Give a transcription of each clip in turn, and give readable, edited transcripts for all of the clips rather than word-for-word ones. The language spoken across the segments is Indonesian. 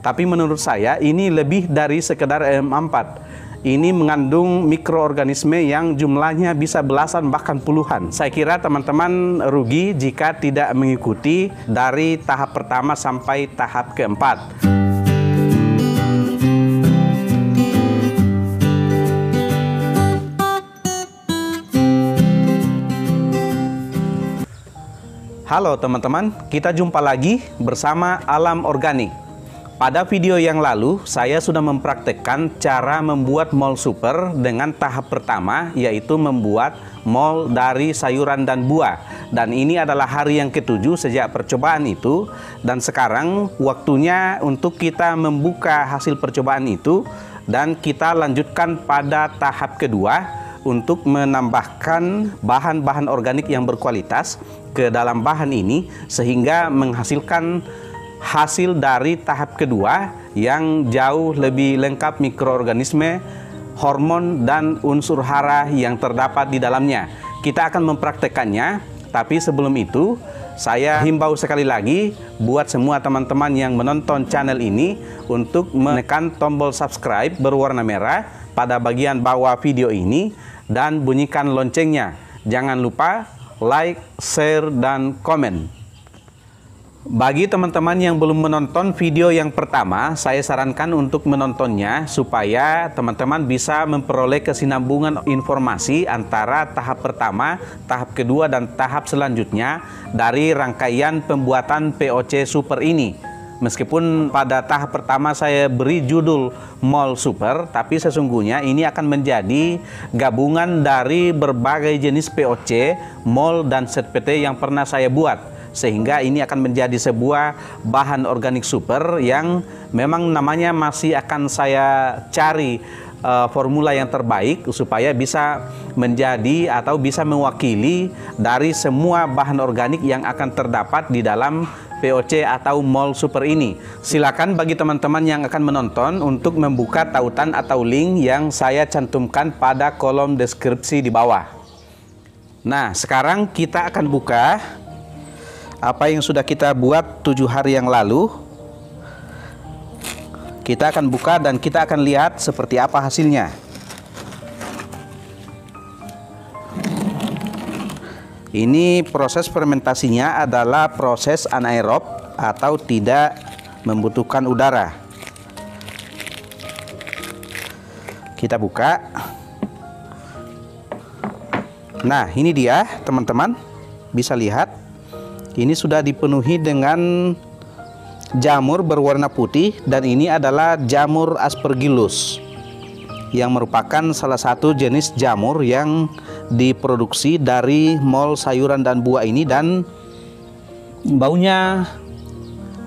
Tapi menurut saya ini lebih dari sekedar M4. Ini mengandung mikroorganisme yang jumlahnya bisa belasan bahkan puluhan. Saya kira teman-teman rugi jika tidak mengikuti dari tahap pertama sampai tahap keempat. Halo teman-teman, kita jumpa lagi bersama Alam Organik. Pada video yang lalu, saya sudah mempraktekkan cara membuat mol super dengan tahap pertama, yaitu membuat mol dari sayuran dan buah. Dan ini adalah hari yang ketujuh sejak percobaan itu. Dan sekarang waktunya untuk kita membuka hasil percobaan itu. Dan kita lanjutkan pada tahap kedua untuk menambahkan bahan-bahan organik yang berkualitas ke dalam bahan ini sehingga menghasilkan hasil dari tahap kedua yang jauh lebih lengkap mikroorganisme, hormon, dan unsur hara yang terdapat di dalamnya. Kita akan mempraktekannya, tapi sebelum itu saya himbau sekali lagi buat semua teman-teman yang menonton channel ini untuk menekan tombol subscribe berwarna merah pada bagian bawah video ini dan bunyikan loncengnya. Jangan lupa like, share, dan komen. Bagi teman-teman yang belum menonton video yang pertama, saya sarankan untuk menontonnya supaya teman-teman bisa memperoleh kesinambungan informasi antara tahap pertama, tahap kedua, dan tahap selanjutnya dari rangkaian pembuatan POC Super ini. Meskipun pada tahap pertama saya beri judul Mol Super, tapi sesungguhnya ini akan menjadi gabungan dari berbagai jenis POC, mol, dan ZPT yang pernah saya buat. Sehingga ini akan menjadi sebuah bahan organik super yang memang namanya masih akan saya cari formula yang terbaik supaya bisa menjadi atau bisa mewakili dari semua bahan organik yang akan terdapat di dalam POC atau mol super ini. Silakan bagi teman-teman yang akan menonton untuk membuka tautan atau link yang saya cantumkan pada kolom deskripsi di bawah. Nah, sekarang kita akan buka apa yang sudah kita buat 7 hari yang lalu. Kita akan buka dan kita akan lihat seperti apa hasilnya. Ini proses fermentasinya adalah proses anaerob atau tidak membutuhkan udara. Kita buka. Nah, ini dia teman-teman, bisa lihat. Ini sudah dipenuhi dengan jamur berwarna putih dan ini adalah jamur Aspergillus yang merupakan salah satu jenis jamur yang diproduksi dari mol sayuran dan buah ini, dan baunya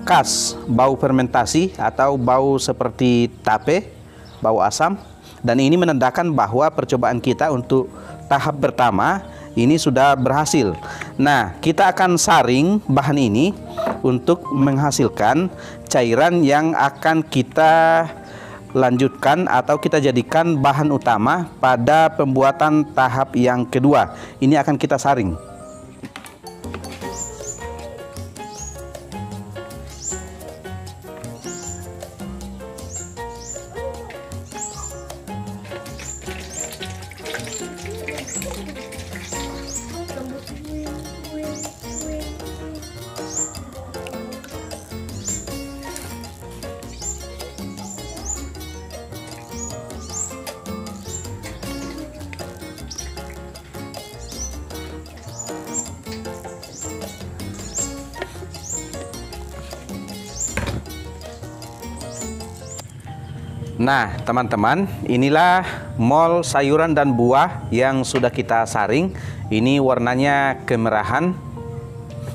khas, bau fermentasi atau bau seperti tape, bau asam, dan ini menandakan bahwa percobaan kita untuk tahap pertama ini sudah berhasil. Nah, kita akan saring bahan ini untuk menghasilkan cairan yang akan kita lanjutkan atau kita jadikan bahan utama pada pembuatan tahap yang kedua. Ini akan kita saring. Nah teman-teman, inilah mol sayuran dan buah yang sudah kita saring. Ini warnanya kemerahan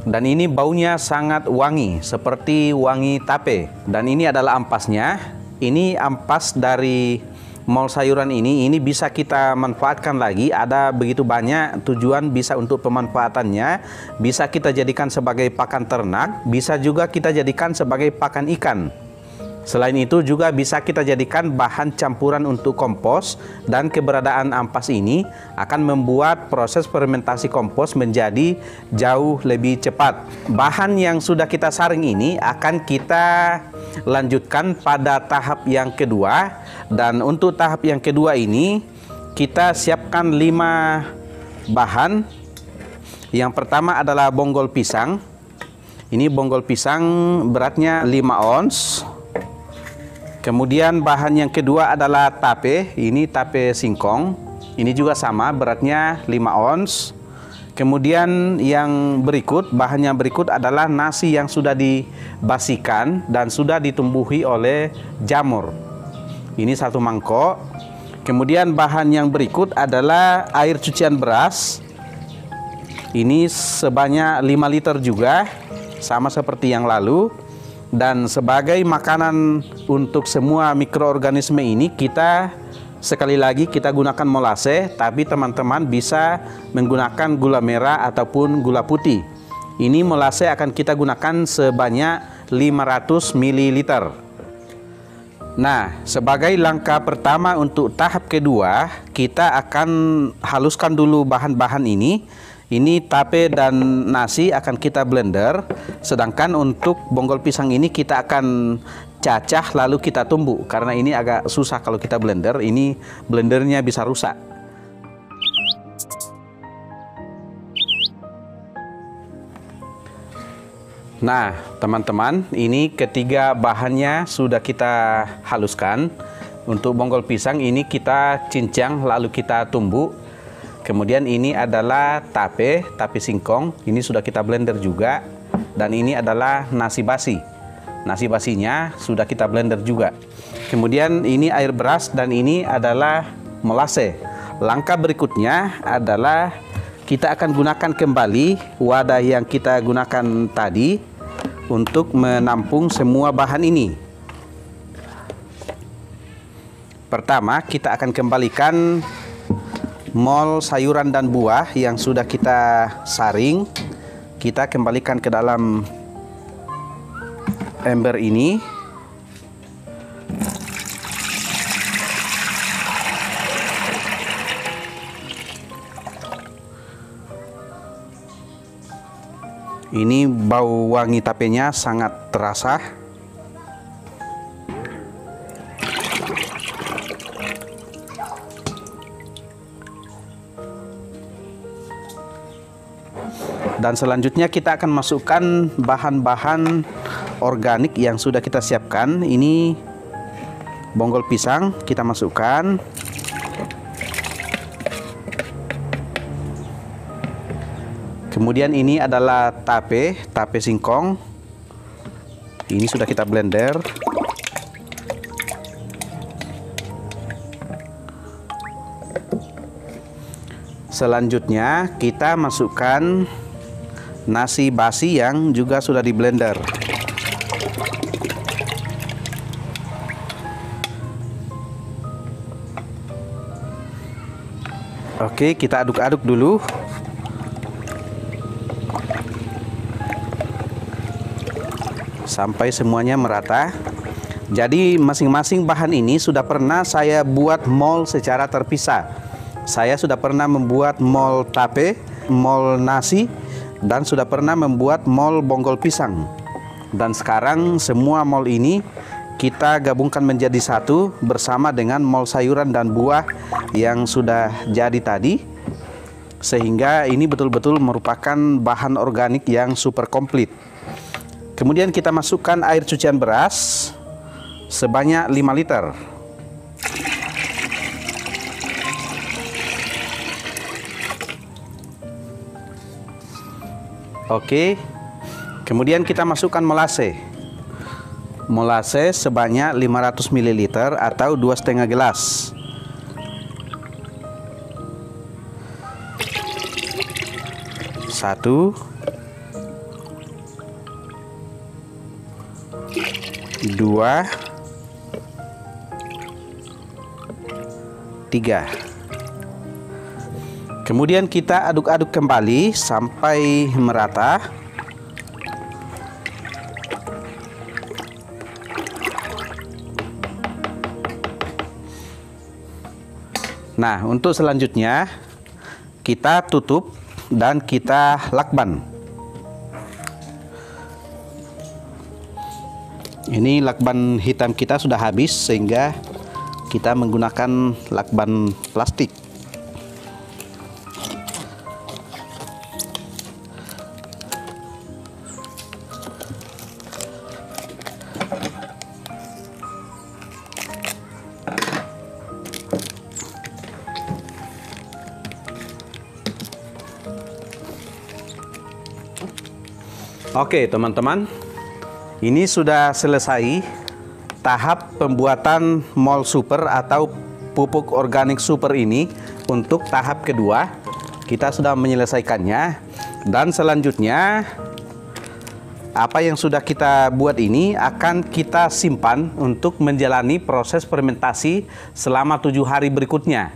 dan ini baunya sangat wangi, seperti wangi tape. Dan ini adalah ampasnya. Ini ampas dari mol sayuran ini bisa kita manfaatkan lagi. Ada begitu banyak tujuan bisa untuk pemanfaatannya. Bisa kita jadikan sebagai pakan ternak, bisa juga kita jadikan sebagai pakan ikan. Selain itu juga bisa kita jadikan bahan campuran untuk kompos, dan keberadaan ampas ini akan membuat proses fermentasi kompos menjadi jauh lebih cepat. Bahan yang sudah kita saring ini akan kita lanjutkan pada tahap yang kedua, dan untuk tahap yang kedua ini kita siapkan 5 bahan. Yang pertama adalah bonggol pisang. Ini bonggol pisang beratnya 5 ons. Kemudian bahan yang kedua adalah tape, ini tape singkong. Ini juga sama, beratnya 5 ons. Kemudian yang berikut, bahan yang berikut adalah nasi yang sudah dibasikan dan sudah ditumbuhi oleh jamur. Ini 1 mangkok. Kemudian bahan yang berikut adalah air cucian beras. Ini sebanyak 5 liter juga, sama seperti yang lalu. Dan sebagai makanan untuk semua mikroorganisme ini, kita sekali lagi kita gunakan molase, tapi teman-teman bisa menggunakan gula merah ataupun gula putih. Ini molase akan kita gunakan sebanyak 500 ml. Nah, sebagai langkah pertama untuk tahap kedua, kita akan haluskan dulu bahan-bahan ini. Ini tape dan nasi akan kita blender, sedangkan untuk bonggol pisang ini kita akan cacah lalu kita tumbuk, karena ini agak susah kalau kita blender, ini blendernya bisa rusak. Nah, teman-teman, ini ketiga bahannya sudah kita haluskan. Untuk bonggol pisang ini kita cincang lalu kita tumbuk. Kemudian ini adalah tape singkong, ini sudah kita blender juga. Dan ini adalah nasi basi. Nasi basinya sudah kita blender juga. Kemudian ini air beras dan ini adalah molase. Langkah berikutnya adalah kita akan gunakan kembali wadah yang kita gunakan tadi untuk menampung semua bahan ini. Pertama, kita akan kembalikan mol sayuran dan buah yang sudah kita saring. Kita kembalikan ke dalam ember ini. Ini bau wangi tapenya sangat terasa. Dan selanjutnya kita akan masukkan bahan-bahan organik yang sudah kita siapkan. Ini bonggol pisang kita masukkan. Kemudian ini adalah tape singkong. Ini sudah kita blender. Selanjutnya kita masukkan nasi basi yang juga sudah di blender. Oke, kita aduk-aduk dulu. Sampai semuanya merata. Jadi masing-masing bahan ini sudah pernah saya buat mol secara terpisah. Saya sudah pernah membuat mol tape, mol nasi, dan sudah pernah membuat mol bonggol pisang. Dan sekarang semua mol ini kita gabungkan menjadi satu bersama dengan mol sayuran dan buah yang sudah jadi tadi. Sehingga ini betul-betul merupakan bahan organik yang super komplit. Kemudian kita masukkan air cucian beras sebanyak 5 liter. Oke, kemudian kita masukkan molase. Molase sebanyak 500 ml atau 2,5 gelas. Satu, dua, tiga. Kemudian kita aduk-aduk kembali sampai merata. Nah, untuk selanjutnya kita tutup dan kita lakban. Ini lakban hitam kita sudah habis, sehingga kita menggunakan lakban plastik. Oke, teman-teman. Ini sudah selesai tahap pembuatan mol super atau pupuk organik super ini. Untuk tahap kedua kita sudah menyelesaikannya, dan selanjutnya apa yang sudah kita buat ini akan kita simpan untuk menjalani proses fermentasi selama 7 hari berikutnya.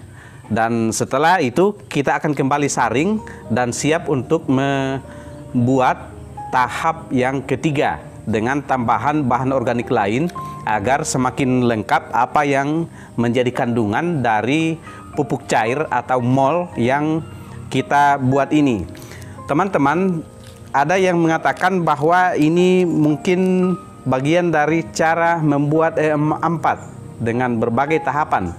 Dan setelah itu kita akan kembali saring dan siap untuk membuat tahap yang ketiga dengan tambahan bahan organik lain agar semakin lengkap apa yang menjadi kandungan dari pupuk cair atau mol yang kita buat ini. Teman-teman, ada yang mengatakan bahwa ini mungkin bagian dari cara membuat EM4 dengan berbagai tahapan.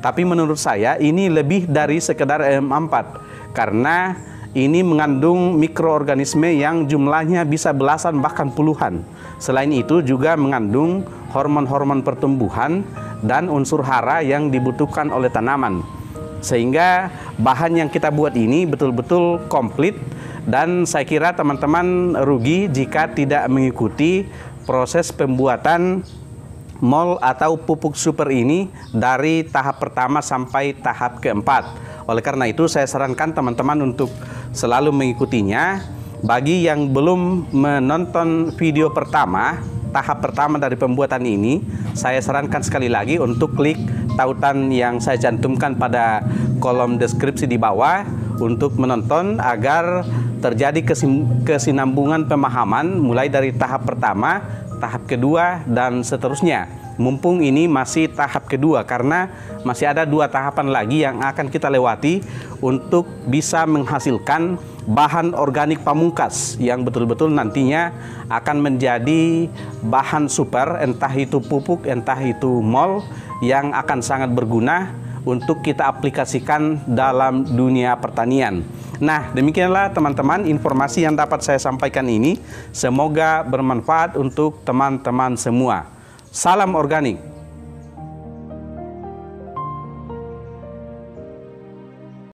Tapi menurut saya ini lebih dari sekedar EM4, karena ini mengandung mikroorganisme yang jumlahnya bisa belasan bahkan puluhan. Selain itu juga mengandung hormon-hormon pertumbuhan dan unsur hara yang dibutuhkan oleh tanaman. Sehingga bahan yang kita buat ini betul-betul komplit, dan saya kira teman-teman rugi jika tidak mengikuti proses pembuatan mol atau pupuk super ini dari tahap pertama sampai tahap keempat. Oleh karena itu saya sarankan teman-teman untuk selalu mengikutinya. Bagi yang belum menonton video pertama, tahap pertama dari pembuatan ini, saya sarankan sekali lagi untuk klik tautan yang saya cantumkan pada kolom deskripsi di bawah untuk menonton agar terjadi kesinambungan pemahaman mulai dari tahap pertama, tahap kedua, dan seterusnya. Mumpung ini masih tahap kedua, karena masih ada 2 tahapan lagi yang akan kita lewati untuk bisa menghasilkan bahan organik pamungkas yang betul-betul nantinya akan menjadi bahan super, entah itu pupuk, entah itu mol, yang akan sangat berguna untuk kita aplikasikan dalam dunia pertanian. Nah, demikianlah teman-teman informasi yang dapat saya sampaikan ini. Semoga bermanfaat untuk teman-teman semua. Salam organik.